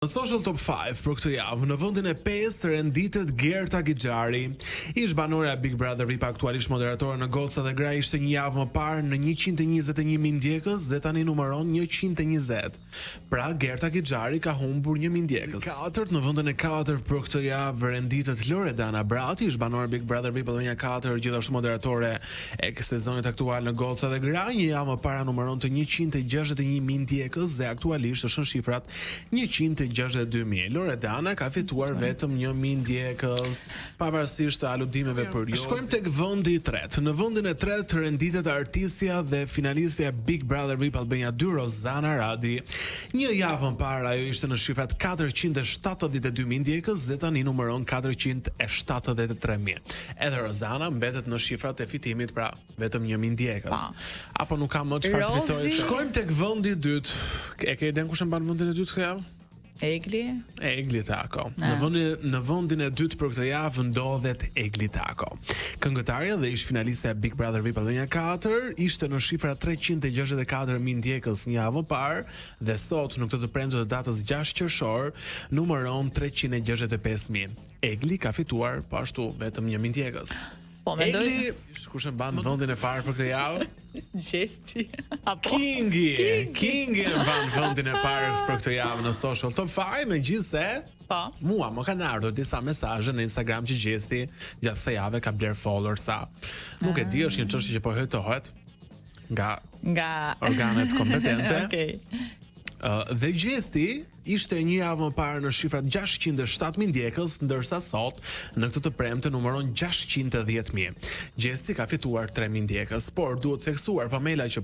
Në Social Top 5 për këtë javë, në vendin e 5 renditet Gerta Gixhari. Ish banorja Big Brother VIP, aktualisht moderatore në Goca dhe Gra, ishte një javë më parë në 121.000 ndjekës dhe tani numëron 120. Pra Gerta Gixhari ka humbur 1.000 ndjekës. Katërt, në vendin e 4 për këtë javë renditet Loredana Brati, ish banorja Big Brother VIP dhe 4, gjithashtu moderatore e sezonit aktual në Goca dhe Gra, një javë më para numëron të 161.000 ndjekës dhe aktualisht është në shifrat 162.000. Loredana ka fituar vetëm 1.000 ndjekës, pavarësisht të aludimeve për jo. Shkojmë tek vendi i tretë. Në vendin e tretë renditet artistja dhe finalistja Big Brother VIP Albania 2 Rozana Radi. Një javë më parë ajo ishte në shifrat 472.000 ndjekës dhe tani numëron 473.000. Edhe Rozana mbetet në shifrat e fitimit, pra vetëm 1.000 ndjekës. Apo nuk ka më çfarë të fitojë. Shkojmë tek vendi i dytë. E ke iden kush e mban vendin e dytë këtë javë? Egli Tako. Në vendin e dytë për këtë javë ndodhet Egli Tako. Këngëtarja dhe ish finaliste e Big Brother VIP Albania 4 ishte në shifra 364.000 ndjekës një javë më parë dhe sot në këtë të premte të datës 6 qershor numëron 365.000. Egli ka fituar po ashtu vetëm 1.000 ndjekës. Po mendoj. Egli, kush e mban vendin e parë për këtë javë? Gjesti. Apo Kingi e mban vendin e parë për këtë javë në Social Top 5, megjithse mua më kanë ardhur disa mesazhe në Instagram që Gjesti gjatë kësaj jave ka bler followersa. Nuk e di, është një çështje që po hetohet nga organet kompetente. Okej. Dhe Gjesti ishte një javë më parë në shifrat 607.000 ndjekës, ndërsa sot në këtë të premte numëron 610.000. Gjesti ka fituar 3.000 ndjekës, por duhet theksuar Pamela që